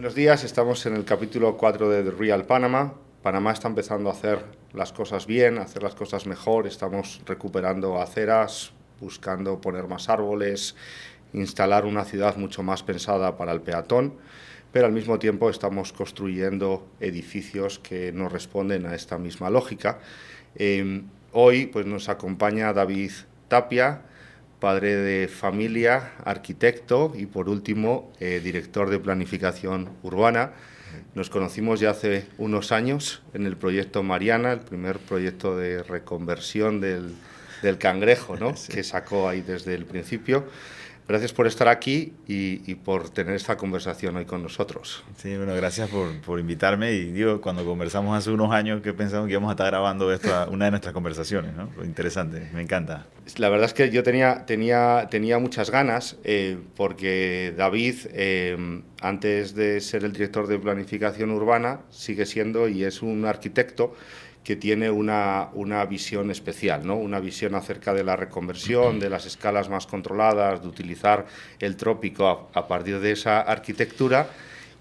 Buenos días, estamos en el capítulo 4 de The Real Panama. Panamá está empezando a hacer las cosas bien, a hacer las cosas mejor. Estamos recuperando aceras, buscando poner más árboles, instalar una ciudad mucho más pensada para el peatón, pero al mismo tiempo estamos construyendo edificios que no responden a esta misma lógica. Hoy pues, nos acompaña David Tapia, padre de familia, arquitecto y, por último, director de planificación urbana. Nos conocimos ya hace unos años en el proyecto Mariana, el primer proyecto de reconversión del Cangrejo, ¿no? Sí. Que sacó ahí desde el principio. Gracias por estar aquí y por tener esta conversación hoy con nosotros. Sí, bueno, gracias por invitarme. Y digo, cuando conversamos hace unos años, que pensamos que íbamos a estar grabando esto, una de nuestras conversaciones, ¿no? Interesante, me encanta. La verdad es que yo tenía muchas ganas, porque David, antes de ser el director de planificación urbana, sigue siendo y es un arquitecto que tiene una visión especial, ¿no? Una visión acerca de la reconversión, de las escalas más controladas, de utilizar el trópico a partir de esa arquitectura,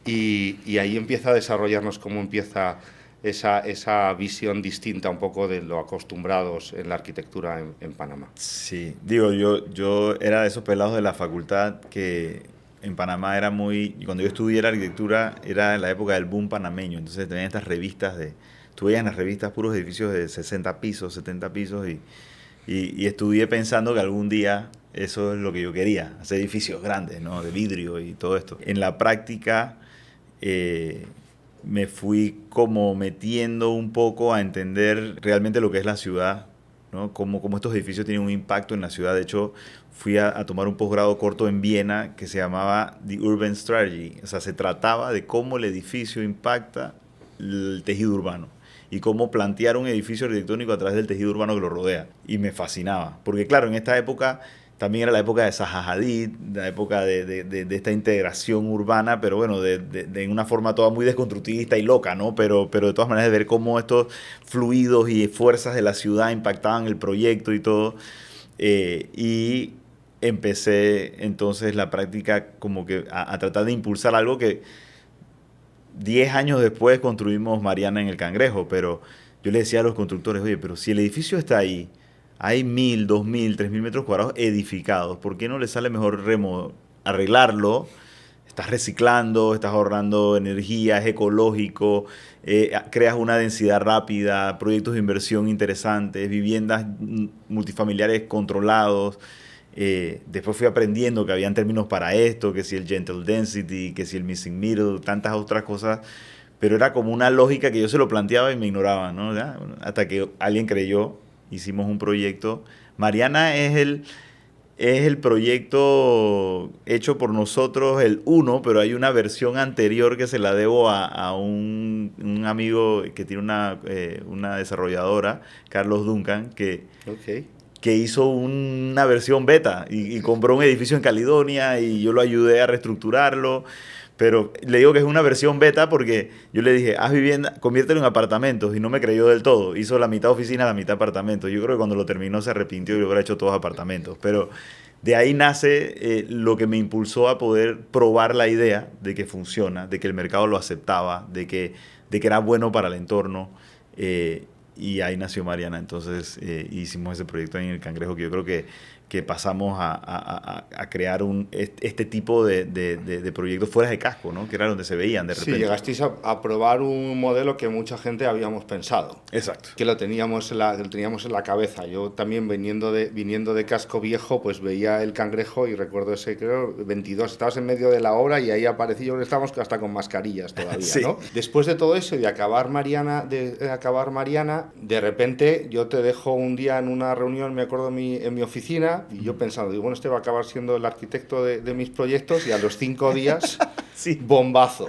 y ahí empieza a desarrollarnos cómo empieza esa visión distinta un poco de lo acostumbrados en la arquitectura en Panamá. Sí, digo, yo era de esos pelados de la facultad que en Panamá era muy... Cuando yo estudié la arquitectura era la época del boom panameño, entonces tenían estas revistas Tú veías en las revistas puros edificios de 60 pisos, 70 pisos y estudié pensando que algún día eso es lo que yo quería, hacer edificios grandes, ¿no? De vidrio y todo esto. En la práctica me fui como metiendo un poco a entender realmente lo que es la ciudad, ¿no? Cómo estos edificios tienen un impacto en la ciudad. De hecho, fui a tomar un posgrado corto en Viena que se llamaba The Urban Strategy. O sea, se trataba de cómo el edificio impacta el tejido urbano y cómo plantear un edificio arquitectónico a través del tejido urbano que lo rodea. Y me fascinaba, porque claro, en esta época también era la época de Zaha Hadid, la época de esta integración urbana, pero bueno, de una forma toda muy desconstructivista y loca, ¿no? Pero de todas maneras de ver cómo estos fluidos y fuerzas de la ciudad impactaban el proyecto y todo. Y empecé entonces la práctica como que a tratar de impulsar algo que 10 años después construimos Mariana en el Cangrejo, pero yo le decía a los constructores, oye, pero si el edificio está ahí, hay 1000, 2000, 3000 metros cuadrados edificados, ¿por qué no le sale mejor arreglarlo? Estás reciclando, estás ahorrando energía, es ecológico, creas una densidad rápida, proyectos de inversión interesantes, viviendas multifamiliares controlados. Después fui aprendiendo que habían términos para esto, que si el gentle density, que si el missing middle, tantas otras cosas, pero era como una lógica que yo se lo planteaba y me ignoraban, ¿no? ¿Ya? Hasta que alguien creyó, hicimos un proyecto. Mariana es el proyecto hecho por nosotros, el uno, pero hay una versión anterior que se la debo a un amigo que tiene una desarrolladora, Carlos Duncan, que hizo una versión beta y compró un edificio en Caledonia y yo lo ayudé a reestructurarlo. Pero le digo que es una versión beta porque yo le dije, haz vivienda, conviértelo en apartamentos, y no me creyó del todo. Hizo la mitad oficina, la mitad apartamentos. Yo creo que cuando lo terminó se arrepintió y lo hubiera hecho todos apartamentos. Pero de ahí nace lo que me impulsó a poder probar la idea de que funciona, de que el mercado lo aceptaba, de que era bueno para el entorno. Y ahí nació Mariana. Entonces hicimos ese proyecto en el Cangrejo, que yo creo que pasamos a crear este tipo de proyectos fuera de casco, ¿no? Que era donde se veían de repente. Sí, llegasteis a probar un modelo que mucha gente habíamos pensado. Exacto. Que lo teníamos en la cabeza. Yo también viniendo de casco viejo, pues veía el Cangrejo y recuerdo ese, creo, 22. Estabas en medio de la obra y ahí aparecí, yo estábamos hasta con mascarillas todavía, sí. ¿No? Después de todo eso y de acabar Mariana, de repente yo te dejo un día en una reunión, me acuerdo, en mi oficina, y yo pensando, digo, bueno, este va a acabar siendo el arquitecto de mis proyectos, y a los 5 días, sí. Bombazo.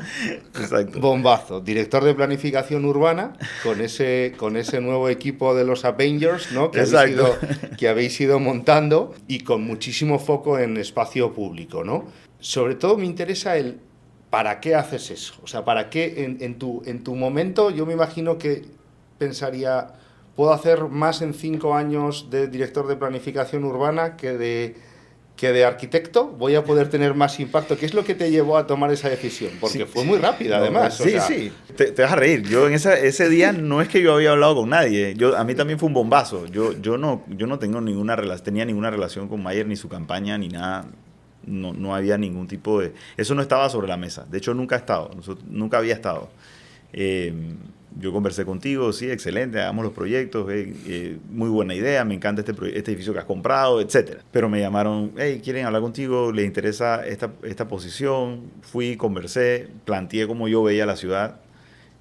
Exacto. Bombazo. Director de planificación urbana, con ese nuevo equipo de los Avengers, ¿no? que habéis ido montando, y con muchísimo foco en espacio público, ¿no? Sobre todo me interesa el ¿para qué haces eso? O sea, ¿para qué en tu momento? Yo me imagino que pensaría, puedo hacer más en 5 años de director de planificación urbana que que de arquitecto voy a poder tener más impacto. ¿Qué es lo que te llevó a tomar esa decisión? Porque Sí, fue muy rápida, además. Sí, o sea, sí. Te vas a reír. Yo ese día no es que yo había hablado con nadie. A mí también fue un bombazo. Yo no tengo tenía ninguna relación con Mayer, ni su campaña, ni nada. No había ningún tipo de... Eso no estaba sobre la mesa. De hecho, nunca ha estado. Nunca había estado. Yo conversé contigo, sí, excelente, hagamos los proyectos, muy buena idea, me encanta este edificio que has comprado, etcétera. Pero me llamaron, hey, quieren hablar contigo, les interesa esta posición. Fui, conversé, planteé cómo yo veía la ciudad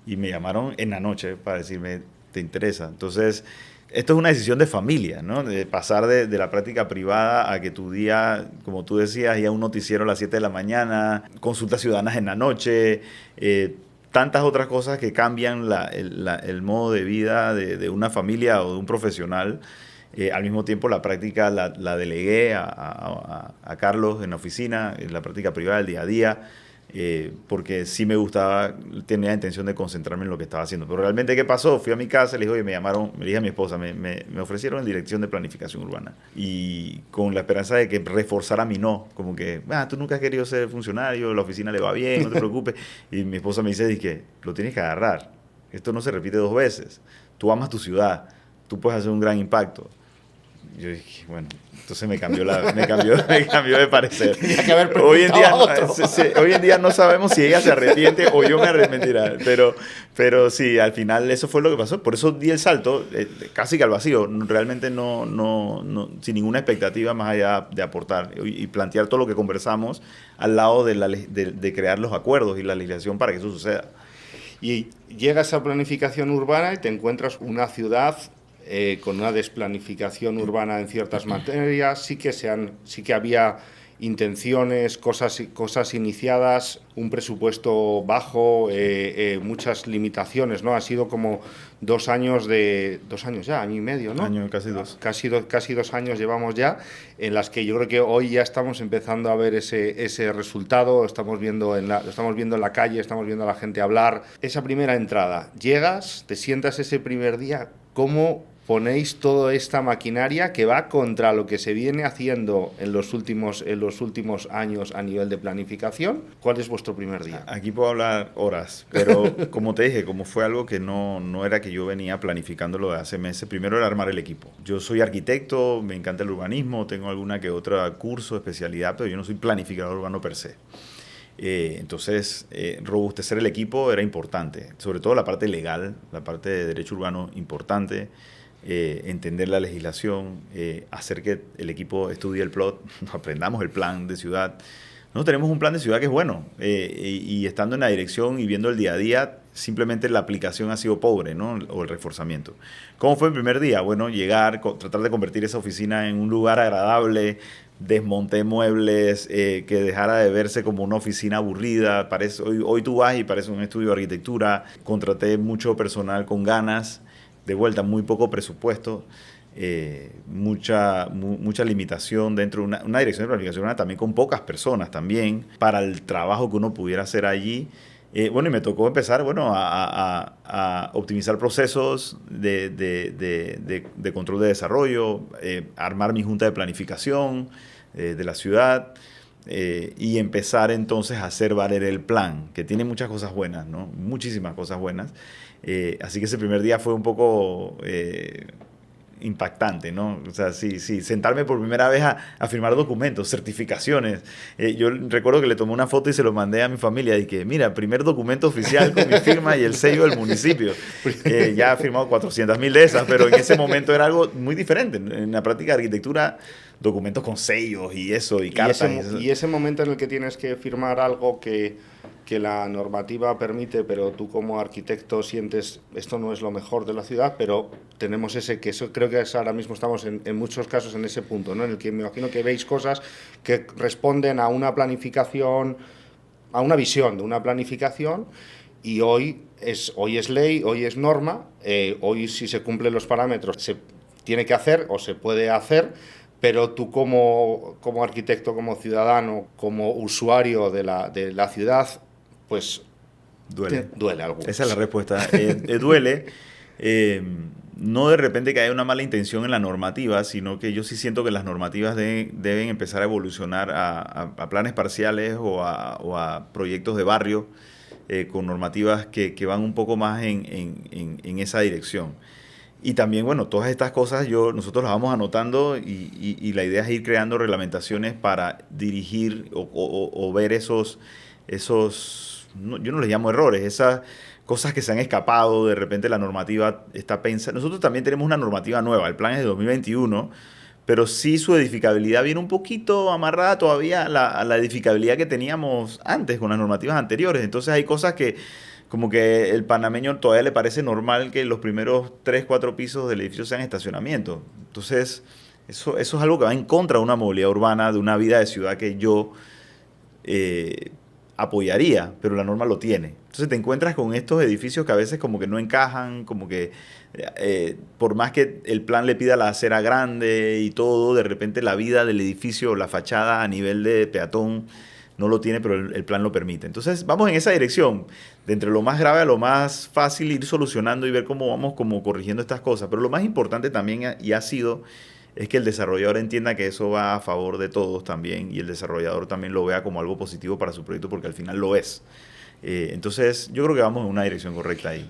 y me llamaron en la noche para decirme, ¿te interesa? Entonces, esto es una decisión de familia, ¿no? De pasar de la práctica privada a que tu día, como tú decías, ya un noticiero a las 7 de la mañana, consultas ciudadanas en la noche, tantas otras cosas que cambian el modo de vida de una familia o de un profesional. Al mismo tiempo la práctica la delegué a Carlos en la oficina, en la práctica privada del día a día, porque sí me gustaba, tenía la intención de concentrarme en lo que estaba haciendo. Pero realmente, ¿qué pasó? Fui a mi casa, le dije, oye, me llamaron, le dije a mi esposa, me ofrecieron en dirección de planificación urbana. Y con la esperanza de que reforzara mi no, como que, tú nunca has querido ser funcionario, la oficina le va bien, no te preocupes. Y mi esposa me dice, que lo tienes que agarrar. Esto no se repite 2 veces. Tú amas tu ciudad, tú puedes hacer un gran impacto. Yo dije, bueno, entonces me cambió de parecer. Tenía que haber hoy en día no sabemos si ella se arrepiente o yo me arrepentirá, pero sí, al final eso fue lo que pasó. Por eso di el salto, casi que al vacío, realmente no, sin ninguna expectativa más allá de aportar y plantear todo lo que conversamos al lado de crear los acuerdos y la legislación para que eso suceda. Y llegas a planificación urbana y te encuentras una ciudad con una desplanificación urbana en ciertas materias, sí que había intenciones, cosas iniciadas, un presupuesto bajo, muchas limitaciones, ¿no? Ha sido como 2 años ya, año y medio, ¿no? Casi 2. Casi 2 años llevamos ya, en las que yo creo que hoy ya estamos empezando a ver ese resultado, lo estamos viendo en la calle, estamos viendo a la gente hablar. Esa primera entrada, llegas, te sientas ese primer día, ¿cómo ponéis toda esta maquinaria que va contra lo que se viene haciendo en los últimos años a nivel de planificación? ¿Cuál es vuestro primer día? Aquí puedo hablar horas, pero como te dije, como fue algo que no era que yo venía planificándolo de hace meses, primero era armar el equipo. Yo soy arquitecto, me encanta el urbanismo, tengo alguna que otra curso, especialidad, pero yo no soy planificador urbano per se. Entonces, robustecer el equipo era importante, sobre todo la parte legal, la parte de derecho urbano importante. Entender la legislación, hacer que el equipo estudie el plot, aprendamos el plan de ciudad. Nosotros tenemos un plan de ciudad que es bueno, y estando en la dirección y viendo el día a día, simplemente la aplicación ha sido pobre, ¿no? O el reforzamiento. ¿Cómo fue el primer día? Bueno, llegar, tratar de convertir esa oficina en un lugar agradable, desmonté muebles, que dejara de verse como una oficina aburrida. Hoy tú vas y parece un estudio de arquitectura. Contraté mucho personal con ganas, de vuelta, muy poco presupuesto, mucha limitación dentro de una dirección de planificación, también con pocas personas también, para el trabajo que uno pudiera hacer allí. Y me tocó empezar, a optimizar procesos de control de desarrollo, armar mi junta de planificación de la ciudad, y empezar entonces a hacer valer el plan, que tiene muchas cosas buenas, ¿no? Muchísimas cosas buenas. Así que ese primer día fue un poco impactante, ¿no? O sea, sí, sentarme por primera vez a firmar documentos, certificaciones. Yo recuerdo que le tomé una foto y se lo mandé a mi familia y que, mira, primer documento oficial con mi firma y el sello del municipio. Ya he firmado 400,000 de esas, pero en ese momento era algo muy diferente. En la práctica de arquitectura, documentos con sellos y eso, y cartas. Y ese momento en el que tienes que firmar algo que la normativa permite, pero tú como arquitecto sientes esto no es lo mejor de la ciudad, pero tenemos creo que ahora mismo estamos en muchos casos en ese punto, ¿no? En el que me imagino que veis cosas que responden a una planificación, a una visión de una planificación, y hoy es ley, hoy es norma, hoy si se cumplen los parámetros se tiene que hacer o se puede hacer. Pero tú como arquitecto, como ciudadano, como usuario de la ciudad, pues duele algo. Esa es la respuesta. Duele. no de repente que haya una mala intención en la normativa, sino que yo sí siento que las normativas deben empezar a evolucionar a planes parciales o a proyectos de barrio con normativas que van un poco más en esa dirección. Y también, bueno, todas estas cosas nosotros las vamos anotando y la idea es ir creando reglamentaciones para dirigir o ver yo no les llamo errores, esas cosas que se han escapado, de repente la normativa está pensada. Nosotros también tenemos una normativa nueva, el plan es de 2021, pero sí su edificabilidad viene un poquito amarrada todavía a la edificabilidad que teníamos antes con las normativas anteriores. Entonces hay cosas que como que el panameño todavía le parece normal que los primeros 3 4 pisos del edificio sean estacionamiento. Entonces eso es algo que va en contra de una movilidad urbana, de una vida de ciudad que yo eh, apoyaría, pero la norma lo tiene. Entonces te encuentras con estos edificios que a veces como que no encajan, como que por más que el plan le pida la acera grande y todo, de repente la vida del edificio, la fachada a nivel de peatón no lo tiene, pero el plan lo permite. Entonces vamos en esa dirección, de entre lo más grave a lo más fácil, ir solucionando y ver cómo vamos como corrigiendo estas cosas. Pero lo más importante también ha sido es que el desarrollador entienda que eso va a favor de todos también y el desarrollador también lo vea como algo positivo para su proyecto porque al final lo es. Entonces yo creo que vamos en una dirección correcta ahí.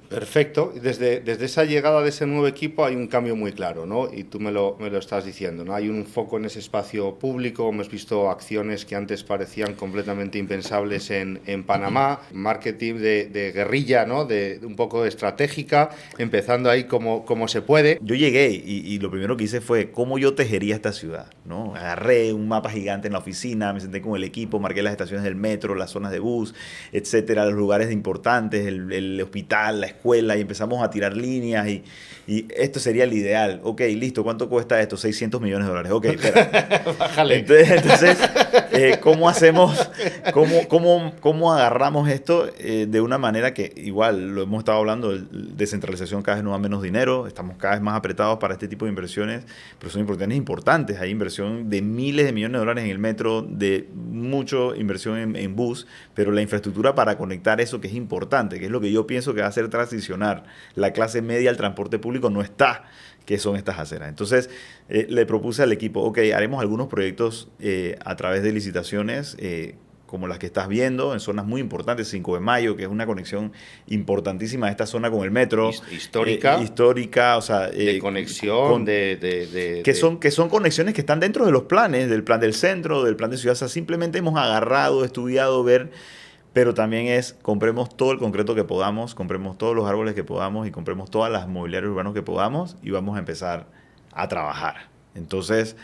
Perfecto. Desde esa llegada de ese nuevo equipo hay un cambio muy claro, ¿no? Y tú me lo estás diciendo, ¿no? Hay un foco en ese espacio público, hemos visto acciones que antes parecían completamente impensables en Panamá, marketing de guerrilla, ¿no? De un poco estratégica, empezando ahí como se puede. Yo llegué y lo primero que hice fue cómo yo tejería esta ciudad, ¿no? Agarré un mapa gigante en la oficina, me senté con el equipo, marqué las estaciones del metro, las zonas de bus, etcétera, los lugares importantes, el hospital, la escuela, y empezamos a tirar líneas y esto sería el ideal. Ok, listo, ¿cuánto cuesta esto? $600 millones. Ok, espera. Bájale. Entonces ¿cómo hacemos, cómo agarramos esto de una manera que igual lo hemos estado hablando, descentralización cada vez nos da menos dinero, estamos cada vez más apretados para este tipo de inversiones, pero son inversiones importantes, hay inversión de miles de millones de dólares en el metro, de mucha inversión en bus, pero la infraestructura para conectar eso que es importante, que es lo que yo pienso que va a hacer transicionar la clase media al transporte público, no está, que son estas aceras. Entonces, le propuse al equipo, ok, haremos algunos proyectos a través de licitaciones, como las que estás viendo, en zonas muy importantes, 5 de Mayo, que es una conexión importantísima de esta zona con el metro. Histórica. Histórica, o sea... de conexión, que son conexiones que están dentro de los planes, del plan del centro, del plan de ciudad. O sea, simplemente hemos agarrado, estudiado, ver... Pero también compremos todo el concreto que podamos, compremos todos los árboles que podamos y compremos todas las mobiliarios urbanos que podamos y vamos a empezar a trabajar. Entonces,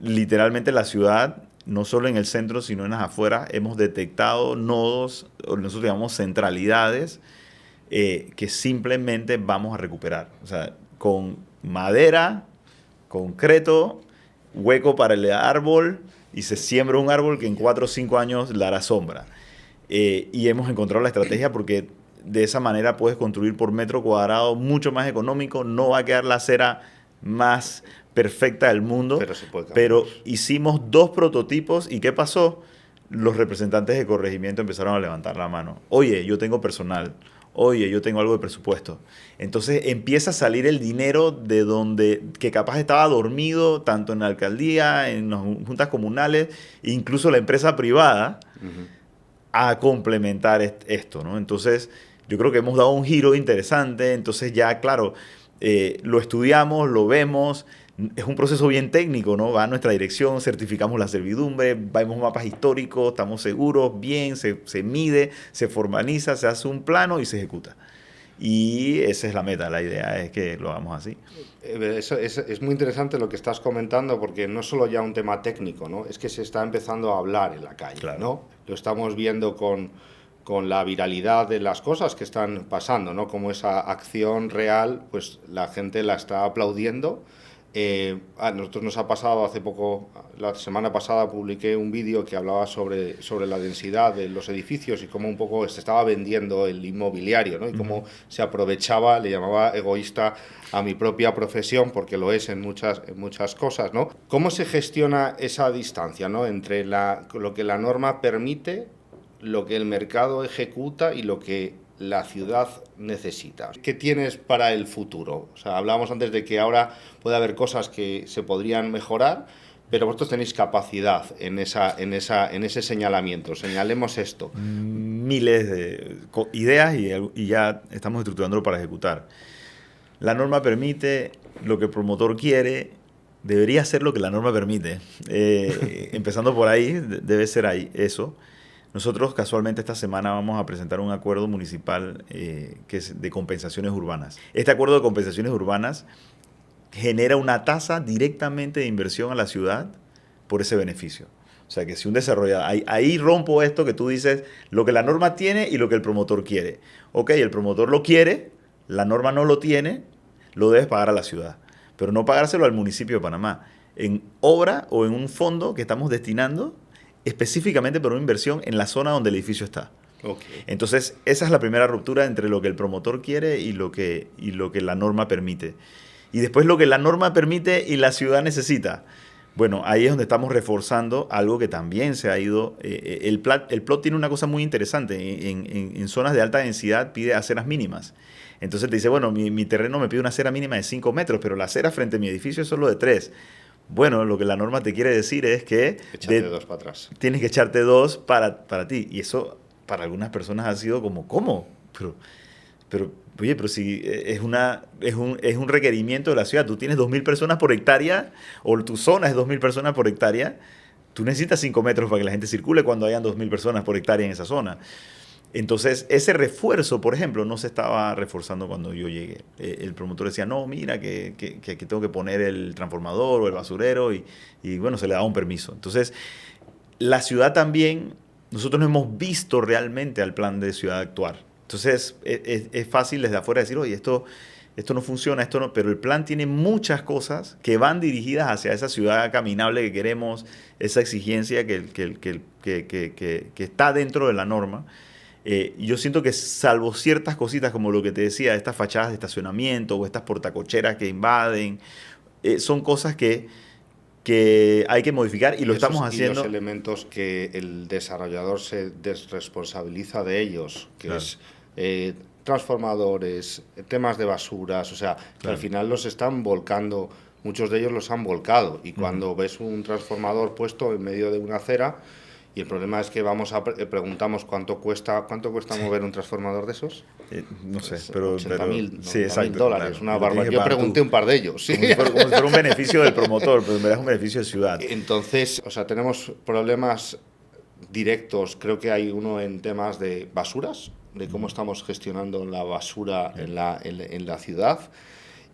literalmente la ciudad, no solo en el centro, sino en las afueras, hemos detectado nodos, o nosotros llamamos centralidades, que simplemente vamos a recuperar. O sea, con madera, concreto, hueco para el árbol y se siembra un árbol que en 4 o 5 años le hará sombra. Y hemos encontrado la estrategia porque de esa manera puedes construir por metro cuadrado mucho más económico, no va a quedar la acera más perfecta del mundo, pero hicimos 2 prototipos y ¿qué pasó? Los representantes de corregimiento empezaron a levantar la mano. Oye, yo tengo personal. Oye, yo tengo algo de presupuesto. Entonces empieza a salir el dinero de donde, que capaz estaba dormido, tanto en la alcaldía, en las juntas comunales, e incluso la empresa privada, a complementar esto, ¿no? Entonces, yo creo que hemos dado un giro interesante. Entonces ya, claro, lo estudiamos, lo vemos. Es un proceso bien técnico, ¿no? Va a nuestra dirección, certificamos la servidumbre, vemos mapas históricos, estamos seguros, bien, se mide, se formaliza, se hace un plano y se ejecuta. Y esa es la meta, la idea es que lo hagamos así. Es muy interesante lo que estás comentando porque no es solo ya un tema técnico, ¿no? Es que se está empezando a hablar en la calle, claro, ¿no? Lo estamos viendo con la viralidad de las cosas que están pasando, ¿no? Como esa acción real, pues la gente la está aplaudiendo. A nosotros nos ha pasado hace poco, la semana pasada publiqué un vídeo que hablaba sobre la densidad de los edificios y cómo un poco se estaba vendiendo el inmobiliario, ¿no? Y cómo se aprovechaba, le llamaba egoísta a mi propia profesión, porque lo es en muchas cosas, ¿no? ¿Cómo se gestiona esa distancia, ¿no? Entre lo que la norma permite, lo que el mercado ejecuta y lo que la ciudad necesita? ¿Qué tienes para el futuro? O sea, hablábamos antes de que ahora puede haber cosas que se podrían mejorar, pero vosotros tenéis capacidad en ese señalamiento. Señalemos esto. Miles de ideas y ya estamos estructurándolo para ejecutar. La norma permite lo que el promotor quiere, debería ser lo que la norma permite. Empezando por ahí, debe ser ahí eso. Nosotros casualmente esta semana vamos a presentar un acuerdo municipal que es de compensaciones urbanas. Este acuerdo de compensaciones urbanas genera una tasa directamente de inversión a la ciudad por ese beneficio. O sea que si un desarrollador, ahí rompo esto que tú dices, lo que la norma tiene y lo que el promotor quiere. Ok, el promotor lo quiere, la norma no lo tiene, lo debes pagar a la ciudad, pero no pagárselo al municipio de Panamá, en obra o en un fondo que estamos destinando específicamente para una inversión en la zona donde el edificio está. Okay. Entonces, esa es la primera ruptura entre lo que el promotor quiere y lo que la norma permite. Y después lo que la norma permite y la ciudad necesita. Bueno, ahí es donde estamos reforzando algo que también se ha ido. El plot tiene una cosa muy interesante. En zonas de alta densidad pide aceras mínimas. Entonces te dice, bueno, mi terreno me pide una acera mínima de 5 metros, pero la acera frente a mi edificio es solo de 3. Bueno, lo que la norma te quiere decir es que Échate 2 para atrás. Tienes que echarte 2 para ti. Y eso para algunas personas ha sido como, ¿cómo? Pero oye, pero si es un requerimiento de la ciudad, tú tienes 2.000 personas por hectárea, o tu zona es 2.000 personas por hectárea, tú necesitas 5 metros para que la gente circule cuando hayan 2.000 personas por hectárea en esa zona. Entonces, ese refuerzo, por ejemplo, no se estaba reforzando cuando yo llegué. El promotor decía, no, mira, que aquí tengo que poner el transformador o el basurero, y bueno, se le daba un permiso. Entonces, la ciudad también, nosotros no hemos visto realmente al plan de ciudad actuar. Entonces, es fácil desde afuera decir, oye, esto no funciona, esto no, pero el plan tiene muchas cosas que van dirigidas hacia esa ciudad caminable que queremos, esa exigencia que está dentro de la norma. Yo siento que salvo ciertas cositas como lo que te decía, estas fachadas de estacionamiento o estas portacocheras que invaden, son cosas que hay que modificar y lo estamos haciendo. Y los elementos que el desarrollador se desresponsabiliza de ellos, que es transformadores, temas de basuras, o sea, que al final los están volcando, muchos de ellos los han volcado, y cuando ves un transformador puesto en medio de una acera, y el problema es que preguntamos cuánto cuesta mover un transformador de esos. No sé, pues, pero... $80,000 sí, exacto, dólares, claro. una barbaridad. Yo pregunté un par de ellos. ¿Sí? Como si fuera un beneficio del promotor, pero en verdad es un beneficio de ciudad. Entonces, o sea, tenemos problemas directos. Creo que hay uno en temas de basuras, de cómo estamos gestionando la basura en la ciudad.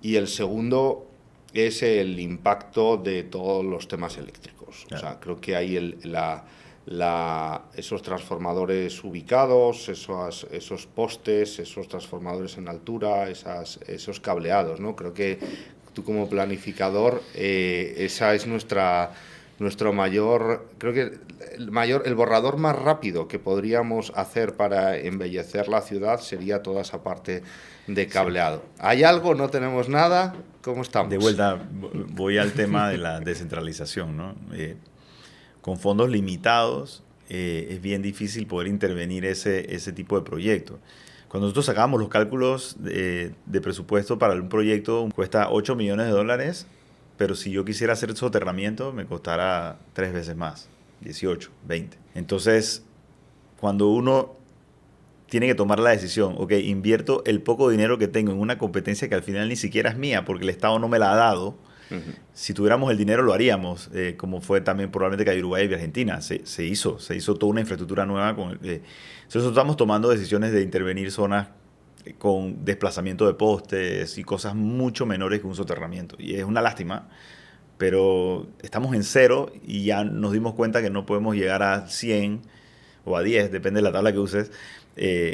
Y el segundo es el impacto de todos los temas eléctricos. O sea, creo que hay esos transformadores ubicados, esos postes, esos transformadores en altura, esos cableados, ¿no? Creo que tú como planificador, esa es nuestro mayor, creo que el borrador más rápido que podríamos hacer para embellecer la ciudad sería toda esa parte de cableado. Sí. ¿Hay algo? ¿No tenemos nada? ¿Cómo estamos? De vuelta, voy al tema de la descentralización, ¿no? Con fondos limitados es bien difícil poder intervenir ese tipo de proyectos. Cuando nosotros sacábamos los cálculos de presupuesto para un proyecto, cuesta $8 millones, pero si yo quisiera hacer soterramiento me costará 3 veces más, 18, 20. Entonces, cuando uno tiene que tomar la decisión, ok, invierto el poco dinero que tengo en una competencia que al final ni siquiera es mía porque el Estado no me la ha dado. Si tuviéramos el dinero lo haríamos, como fue también probablemente que hay Uruguay y Argentina. Se hizo toda una infraestructura nueva. Entonces estamos tomando decisiones de intervenir zonas con desplazamiento de postes y cosas mucho menores que un soterramiento. Y es una lástima, pero estamos en 0 y ya nos dimos cuenta que no podemos llegar a 100 o a 10, depende de la tabla que uses,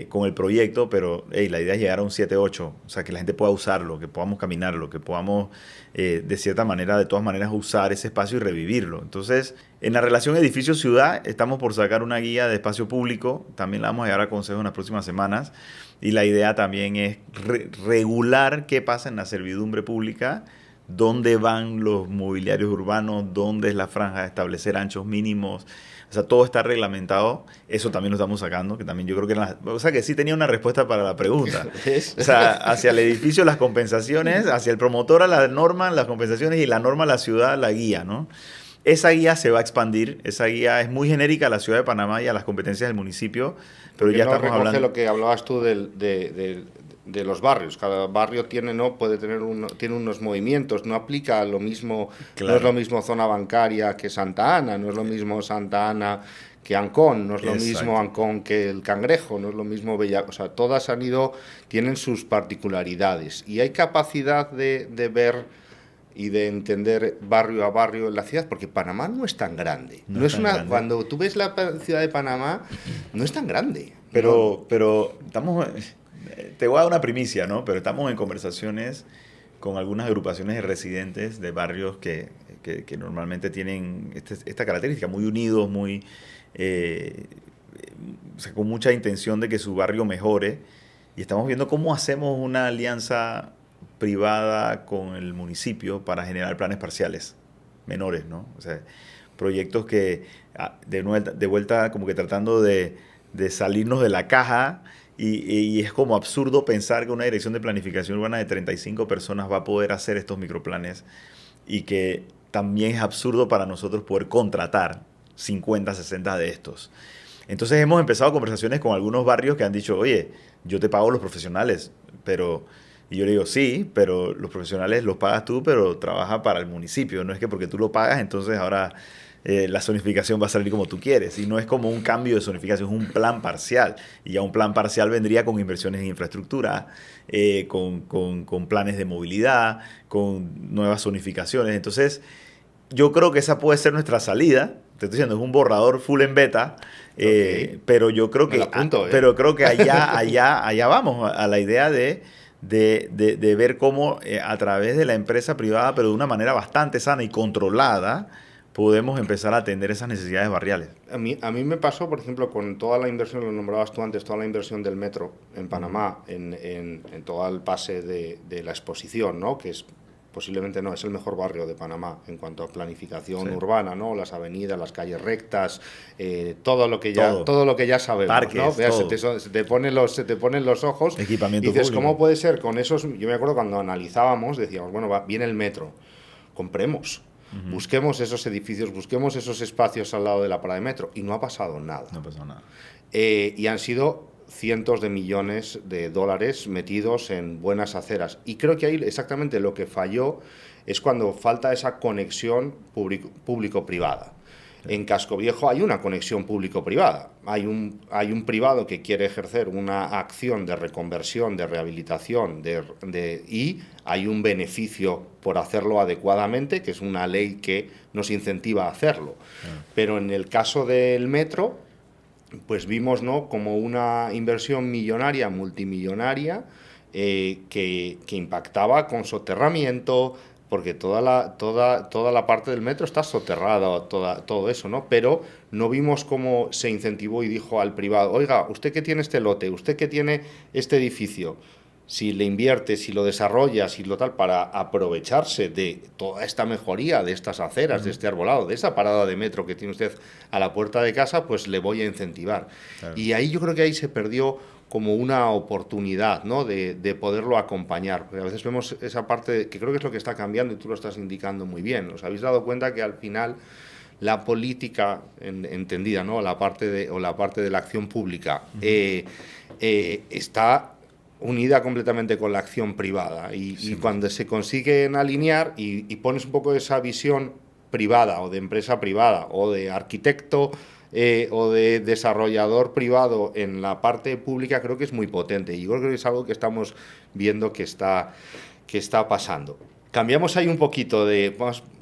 con el proyecto, pero la idea es llegar a un 7, 8, o sea, que la gente pueda usarlo, que podamos caminarlo, que podamos de cierta manera, de todas maneras, usar ese espacio y revivirlo. Entonces, en la relación edificio-ciudad, estamos por sacar una guía de espacio público, también la vamos a llevar a consejo en las próximas semanas, y la idea también es regular qué pasa en la servidumbre pública dónde van los mobiliarios urbanos, dónde es la franja de establecer anchos mínimos. O sea, todo está reglamentado. Eso también lo estamos sacando, que también yo creo que o sea, que sí tenía una respuesta para la pregunta. ¿Ves? O sea, hacia el edificio las compensaciones, hacia el promotor a la norma las compensaciones y la norma a la ciudad la guía, ¿no? Esa guía se va a expandir. Esa guía es muy genérica a la ciudad de Panamá y a las competencias del municipio, pero Porque ya no estamos recoge hablando... lo que hablabas tú de los barrios. Cada barrio tiene, ¿no? Puede tener tiene unos movimientos, no aplica lo mismo, no es lo Claro, mismo zona bancaria que Santa Ana, no es lo mismo Santa Ana que Ancón, no es lo mismo exacto. Ancón que el Cangrejo, no es lo mismo Bella, o sea, todas tienen sus particularidades y hay capacidad de ver y de entender barrio a barrio en la ciudad, porque Panamá no es tan grande. No No es es tan una, grande. cuando tú ves la ciudad de Panamá, no es tan grande. No, Pero estamos, te voy a dar una primicia, ¿no? Pero estamos en conversaciones con algunas agrupaciones de residentes de barrios que normalmente tienen esta característica, muy unidos, muy, eh, o sea, con mucha intención de que su barrio mejore. Y estamos viendo cómo hacemos una alianza privada con el municipio para generar planes parciales menores, ¿no? O sea, proyectos que de vuelta como que tratando de salirnos de la caja y es como absurdo pensar que una dirección de planificación urbana de 35 personas va a poder hacer estos microplanes y que también es absurdo para nosotros poder contratar 50, 60 de estos. Entonces hemos empezado conversaciones con algunos barrios que han dicho, oye, yo te pago los profesionales, pero... Y yo le digo, sí, pero los profesionales los pagas tú, pero trabaja para el municipio. No es que porque tú lo pagas, entonces ahora la zonificación va a salir como tú quieres. Y no es como un cambio de zonificación, es un plan parcial. Y ya un plan parcial vendría con inversiones en infraestructura, con planes de movilidad, con nuevas zonificaciones. Entonces, yo creo que esa puede ser nuestra salida. Te estoy diciendo, es un borrador full en beta, ok, pero yo creo me lo que, apunto, ¿eh? pero creo que allá vamos, a la idea de ver cómo a través de la empresa privada, pero de una manera bastante sana y controlada, podemos empezar a atender esas necesidades barriales. A mí me pasó, por ejemplo, con toda la inversión, lo nombrabas tú antes, toda la inversión del metro en Panamá, en todo el pase de la exposición, ¿no? Que es posiblemente no, es el mejor barrio de Panamá en cuanto a Sí. planificación urbana, ¿no? Las avenidas, las calles rectas, Todo. todo lo que ya sabemos, ¿no? Parques, Veas, todo. se te ponen los ojos y Equipamiento dices, público. ¿cómo puede ser con esos? Yo me acuerdo cuando analizábamos, decíamos, bueno, viene el metro, compremos. Ujú. Busquemos esos edificios, busquemos esos espacios al lado de la parada de metro. Y no ha pasado nada. No pasó nada. Y han sido cientos de millones de dólares metidos en buenas aceras. Y creo que ahí exactamente lo que falló es cuando falta esa conexión público-privada. En Casco Viejo hay una conexión público-privada. Hay un privado que quiere ejercer una acción de reconversión, de rehabilitación, y hay un beneficio por hacerlo adecuadamente, que es una ley que nos incentiva a hacerlo. Claro. Pero en el caso del metro, pues vimos, ¿no?, como una inversión millonaria, multimillonaria, que impactaba con soterramiento, porque toda la parte del metro está soterrada, todo eso, ¿no? Pero no vimos cómo se incentivó y dijo al privado, oiga, usted que tiene este lote, usted que tiene este edificio, si le invierte, si lo desarrolla, si lo tal, para aprovecharse de toda esta mejoría, de estas aceras, de Ujú. este arbolado, de esa parada de metro que tiene usted a la puerta de casa, pues le voy a incentivar. Claro. Y ahí yo creo que ahí se perdió como una oportunidad, ¿no?, de poderlo acompañar. Porque a veces vemos esa parte que creo que es lo que está cambiando y tú lo estás indicando muy bien. ¿Os habéis dado cuenta que al final la política entendida, ¿no?, la parte de la acción pública, Ujú. está unida completamente con la acción privada y cuando 100%. se consiguen alinear y pones un poco esa visión privada o de empresa privada o de arquitecto o de desarrollador privado en la parte pública, creo que es muy potente y yo creo que es algo que estamos viendo que está pasando. Cambiamos ahí un poquito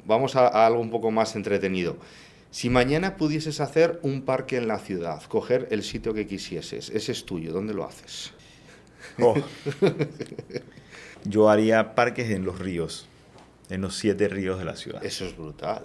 vamos a algo un poco más entretenido. Si mañana pudieses hacer un parque en la ciudad, coger el sitio que quisieses, ese es tuyo, ¿dónde lo haces? Oh, yo haría parques en los ríos, en los 7 ríos de la ciudad. Eso es brutal.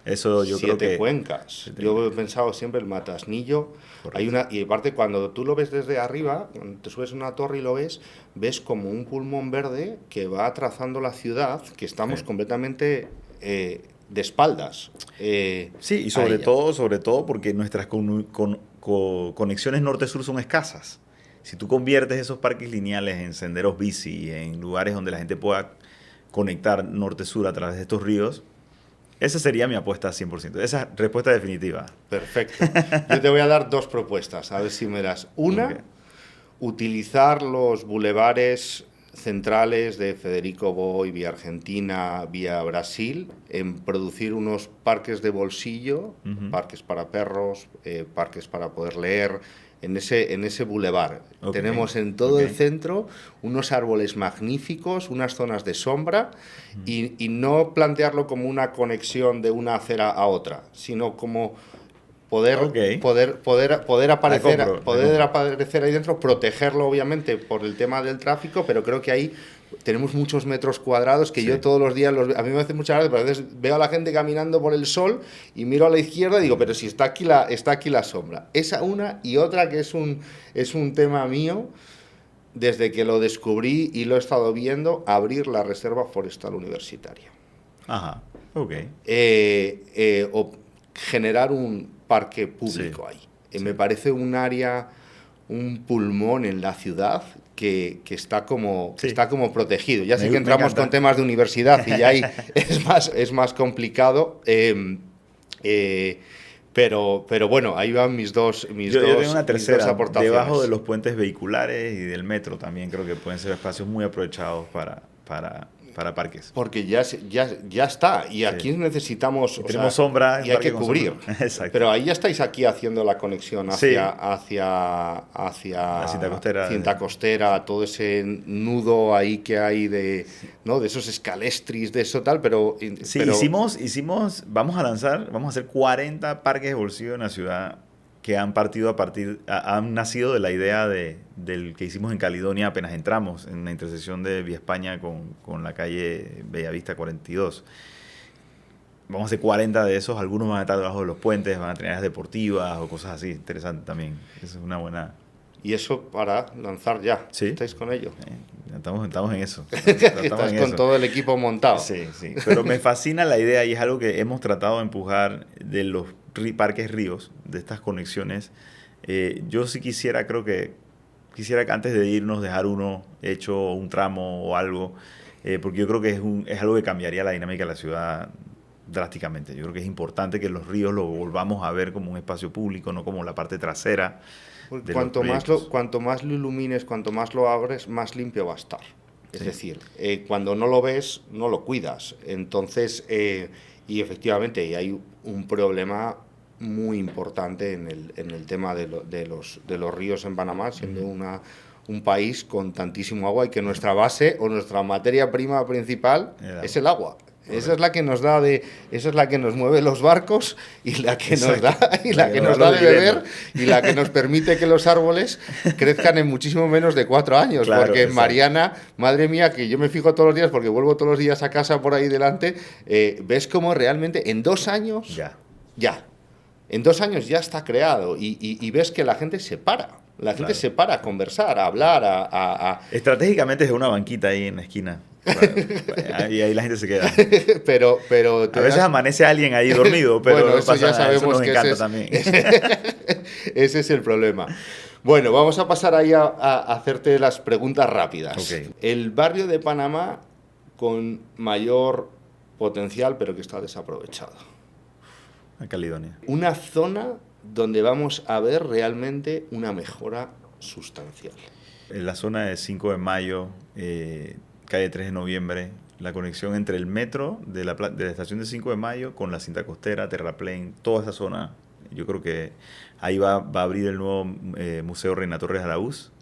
Eso yo creo 7 que... cuencas. Yo he pensado siempre el Matasnillo. Hay una, y aparte cuando tú lo ves desde arriba, cuando te subes a una torre y lo ves, ves como un pulmón verde que va trazando la ciudad, que estamos completamente de espaldas. Sí, y sobre todo porque nuestras conexiones norte-sur son escasas. Si tú conviertes esos parques lineales en senderos bici, en lugares donde la gente pueda conectar norte-sur a través de estos ríos, esa sería mi apuesta 100%. Esa respuesta definitiva. Perfecto. Yo te voy a dar 2 propuestas, a ver si me das. Una, Okay. utilizar los bulevares centrales de Federico Boy, vía Argentina, vía Brasil, en producir unos parques de bolsillo, parques para perros, parques para poder leer, en ese bulevar. Okay. Tenemos en todo el centro unos árboles magníficos, unas zonas de sombra, y no plantearlo como una conexión de una acera a otra, sino como poder aparecer ahí dentro, protegerlo obviamente por el tema del tráfico, pero creo que ahí tenemos muchos metros cuadrados que yo todos los días, a mí me hace mucha gracia, pero a veces veo a la gente caminando por el sol y miro a la izquierda y digo, pero si está aquí la sombra. Esa una, y otra que es un tema mío, desde que lo descubrí y lo he estado viendo, abrir la Reserva Forestal Universitaria. Ajá, ok. O generar un parque público ahí. Me parece un área, un pulmón en la ciudad que está como protegido. Ya sé que entramos con temas de universidad y ya ahí es más complicado. Pero bueno, ahí van mis dos tengo una tercera, aportaciones. Debajo de los puentes vehiculares y del metro también creo que pueden ser espacios muy aprovechados para parques. Porque ya está, y aquí necesitamos... tenemos sombra. Y hay que cubrir. Exacto. Pero ahí ya estáis aquí haciendo la conexión hacia la Cinta Costera, todo ese nudo ahí que hay de esos escalestris, de eso tal, pero... Sí, vamos a hacer 40 parques de bolsillo en la ciudad que han nacido de la idea del que hicimos en Caledonia apenas entramos, en la intersección de Vía España con la calle Bellavista 42. Vamos a hacer 40 de esos, algunos van a estar debajo de los puentes, van a tener áreas deportivas o cosas así, interesante también. Eso es una buena... Y eso para lanzar ya. ¿Sí? ¿Estáis con ello? Estamos en eso. Estás con todo el equipo montado. Sí. Pero me fascina la idea y es algo que hemos tratado de empujar de los parques ríos, de estas conexiones. Yo sí quisiera que antes de irnos dejar uno hecho, un tramo o algo, porque yo creo que es algo que cambiaría la dinámica de la ciudad drásticamente. Yo creo que es importante que los ríos lo volvamos a ver como un espacio público, no como la parte trasera. Cuanto más lo ilumines, cuanto más lo abres, más limpio va a estar. Es decir, cuando no lo ves, no lo cuidas. Entonces, y efectivamente, hay un problema muy importante en el tema de los ríos en Panamá, siendo un país con tantísimo agua, y que nuestra base o nuestra materia prima principal es el agua. Esa es la que nos da esa es la que nos mueve los barcos, y la que nos da de beber, y la que nos permite que los árboles crezcan en muchísimo menos de 4 años. Claro, porque Mariana, madre mía, que yo me fijo todos los días porque vuelvo todos los días a casa por ahí delante, ves cómo realmente en 2 años en 2 años ya está creado, y ves que la gente se para. La gente se para a conversar, a hablar, Estratégicamente es una banquita ahí en la esquina. Y ahí la gente se queda. pero a veces amanece alguien ahí dormido, pero bueno, eso ya sabemos, eso nos encanta también. Ese es el problema. Bueno, vamos a pasar ahí a hacerte las preguntas rápidas. Okay. El barrio de Panamá con mayor potencial, pero que está desaprovechado. A Caledonia. Una zona donde vamos a ver realmente una mejora sustancial. En la zona de 5 de Mayo, calle 3 de Noviembre, la conexión entre el metro de la estación de 5 de Mayo con la Cinta Costera, Terraplén, toda esa zona. Yo creo que ahí va a abrir el nuevo Museo Reina Torres Araúz.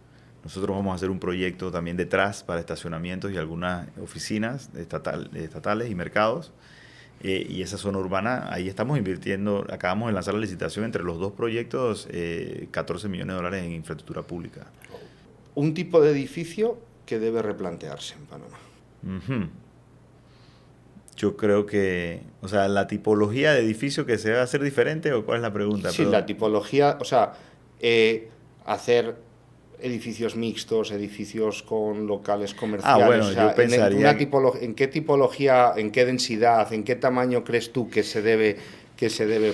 Nosotros vamos a hacer un proyecto también detrás para estacionamientos y algunas oficinas estatales y mercados. Y esa zona urbana, ahí estamos invirtiendo, acabamos de lanzar la licitación entre los 2 proyectos, $14 millones en infraestructura pública. Un tipo de edificio que debe replantearse en Panamá. Yo creo que, o sea, la tipología de edificio que se va a hacer diferente, ¿o cuál es la pregunta? Sí, Perdón. la tipología, o sea, hacer edificios mixtos, edificios con locales Ah, comerciales, o bueno, yo sea, pensaría que, ¿en qué tipología, en qué densidad, en qué tamaño crees tú que se debe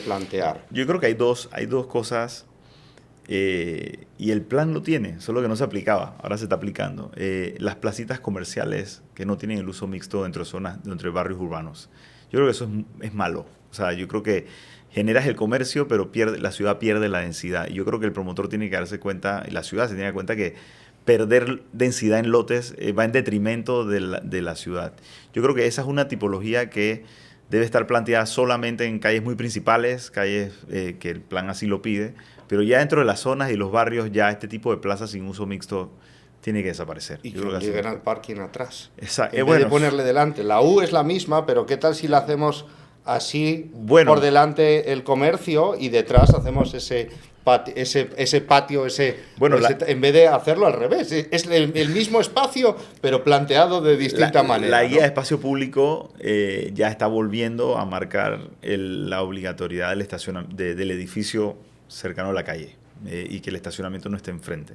plantear? yo creo que hay dos cosas y el plan lo tiene, solo que no se aplicaba, ahora se está aplicando. Las placitas comerciales que no tienen el uso mixto dentro de zonas, dentro de barrios urbanos. Yo creo que eso es malo. O sea, yo creo que generas el comercio, pero la ciudad pierde la densidad. Y yo creo que el promotor tiene que darse cuenta, y la ciudad se tiene que dar cuenta que perder densidad en lotes va en detrimento de la ciudad. Yo creo que esa es una tipología que debe estar planteada solamente en calles muy principales, calles que el plan así lo pide, pero ya dentro de las zonas y los barrios ya este tipo de plazas sin uso mixto tiene que desaparecer. Y Yo que creo que así no obliguen se al puede. parking atrás. En vez de Bueno, ponerle delante. La U es la misma, pero ¿qué tal si la hacemos así por bueno, delante el comercio y detrás hacemos ese patio, bueno, en vez de hacerlo al revés? Es el mismo espacio, pero planteado de distinta la manera, guía de ¿no? espacio público ya está volviendo a marcar la obligatoriedad del edificio cercano a la calle y que el estacionamiento no esté enfrente.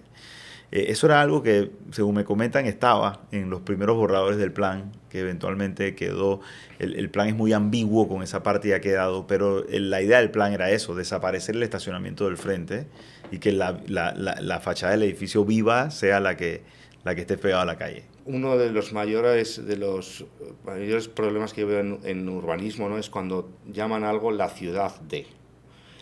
Eso era algo que, según me comentan, estaba en los primeros borradores del plan, que eventualmente quedó. El plan es muy ambiguo con esa parte y ha quedado, pero la idea del plan era eso, desaparecer el estacionamiento del frente y que la fachada del edificio viva sea la que esté pegada a la calle. Uno de los mayores problemas que yo veo en urbanismo, ¿no? Es cuando llaman algo la ciudad de.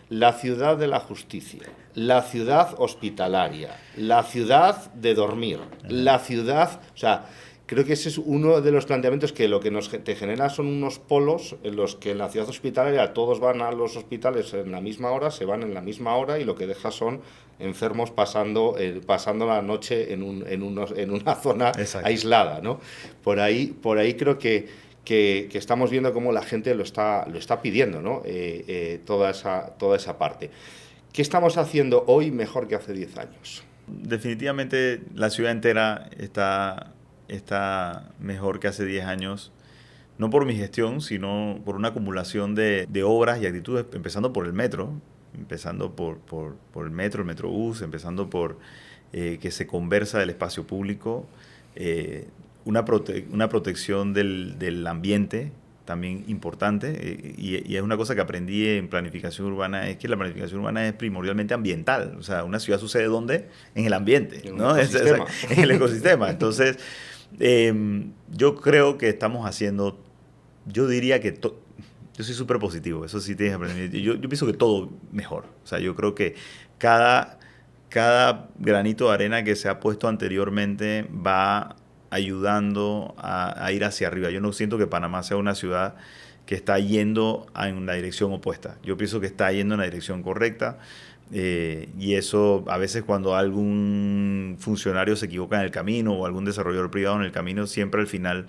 La ciudad de la justicia, la ciudad hospitalaria, la ciudad de dormir, la ciudad... O sea, creo que ese es uno de los planteamientos que lo que te genera son unos polos en los que en la ciudad hospitalaria todos van a los hospitales en la misma hora, se van en la misma hora y lo que deja son enfermos pasando la noche en una zona Exacto. aislada, ¿no? Por ahí creo que estamos viendo cómo la gente lo está pidiendo, ¿no? Toda esa parte. ¿Qué estamos haciendo hoy mejor que hace 10 años? Definitivamente la ciudad entera está mejor que hace 10 años, no por mi gestión, sino por una acumulación de obras y actitudes, empezando por el metro, empezando por el Metrobús, empezando por que se conversa del espacio público, una protección del ambiente también importante, y es una cosa que aprendí en planificación urbana, es que la planificación urbana es primordialmente ambiental. O sea, una ciudad sucede ¿dónde? En el ambiente, En un ¿no? ecosistema. En el ecosistema. Entonces, yo creo que estamos haciendo, yo diría que yo soy súper positivo, eso sí tienes que aprender. Yo pienso que todo mejor. O sea, yo creo que cada, cada granito de arena que se ha puesto anteriormente va ayudando a ir hacia arriba. Yo no siento que Panamá sea una ciudad que está yendo en la dirección opuesta. Yo pienso que está yendo en la dirección correcta. Y eso, a veces cuando algún funcionario se equivoca en el camino o algún desarrollador privado en el camino, siempre al final,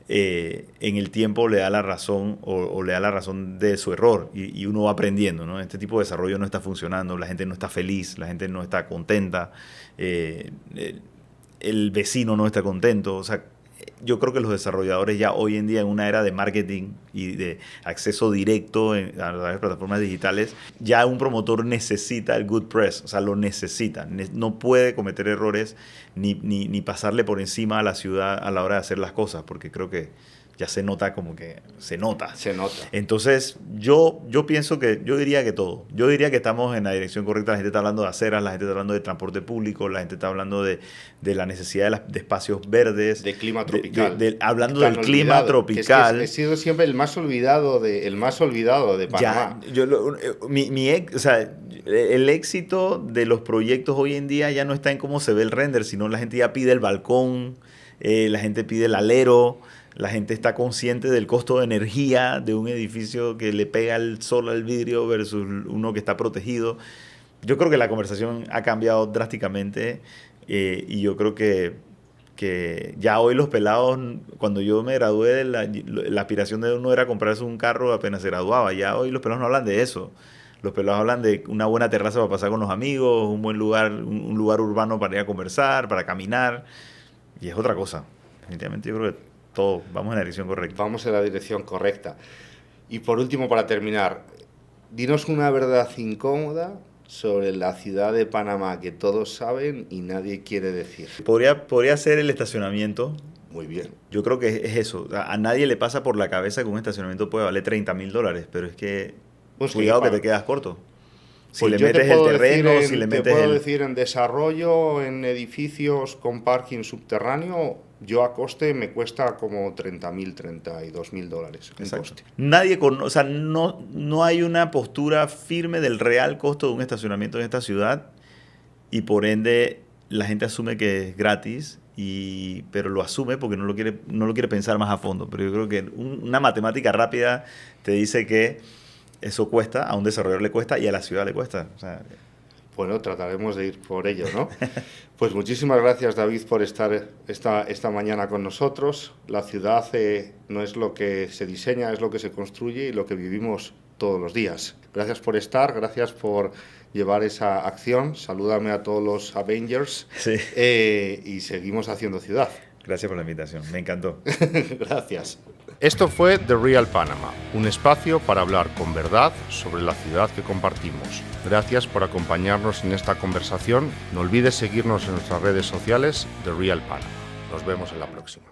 en el tiempo le da la razón o le da la razón de su error y uno va aprendiendo, ¿no? Este tipo de desarrollo no está funcionando, la gente no está feliz, la gente no está contenta, el vecino no está contento. O sea, yo creo que los desarrolladores ya hoy en día en una era de marketing y de acceso directo a las plataformas digitales, ya un promotor necesita el good press, o sea, lo necesita. No puede cometer errores ni pasarle por encima a la ciudad a la hora de hacer las cosas, porque creo que ya se nota como que se nota. Se nota. Entonces, yo pienso que, yo diría que todo. Yo diría que estamos en la dirección correcta. La gente está hablando de aceras, la gente está hablando de transporte público, la gente está hablando de la necesidad de espacios verdes. De clima tropical. Hablando Tan del clima olvidado, tropical. que he sido siempre el más olvidado de Panamá. Ya, o sea, el éxito de los proyectos hoy en día ya no está en cómo se ve el render, sino la gente ya pide el balcón, la gente pide el alero. La gente está consciente del costo de energía de un edificio que le pega el sol al vidrio versus uno que está protegido. Yo creo que la conversación ha cambiado drásticamente y yo creo que ya hoy los pelados, cuando yo me gradué, la aspiración de uno era comprarse un carro apenas se graduaba. Ya hoy los pelados no hablan de eso. Los pelados hablan de una buena terraza para pasar con los amigos, un buen lugar, un lugar urbano para ir a conversar, para caminar. Y es otra cosa. Definitivamente yo creo que todo, vamos en la dirección correcta. Vamos en la dirección correcta. Y por último, para terminar, dinos una verdad incómoda sobre la ciudad de Panamá que todos saben y nadie quiere decir. Podría ser el estacionamiento. Muy bien. Yo creo que es eso. A nadie le pasa por la cabeza que un estacionamiento puede valer $30,000, pero es que Pues cuidado que te quedas corto. Si Pues le yo te metes el puedo terreno, decir si le te metes puedo el... decir en desarrollo, en edificios con parking subterráneo, yo a coste me cuesta como $30,000, $32,000 en Exacto. coste. O sea, no hay una postura firme del real costo de un estacionamiento en esta ciudad y por ende la gente asume que es gratis, pero lo asume porque no lo quiere pensar más a fondo. Pero yo creo que una matemática rápida te dice que eso cuesta, a un desarrollador le cuesta y a la ciudad le cuesta. O sea, Bueno, trataremos de ir por ello, ¿no? Pues muchísimas gracias, David, por estar esta mañana con nosotros. La ciudad no es lo que se diseña, es lo que se construye y lo que vivimos todos los días. Gracias por estar, gracias por llevar esa acción. Salúdame a todos los Avengers. Sí. Y seguimos haciendo ciudad. Gracias por la invitación, me encantó. Gracias. Esto fue The Real Panama, un espacio para hablar con verdad sobre la ciudad que compartimos. Gracias por acompañarnos en esta conversación. No olvides seguirnos en nuestras redes sociales The Real Panama. Nos vemos en la próxima.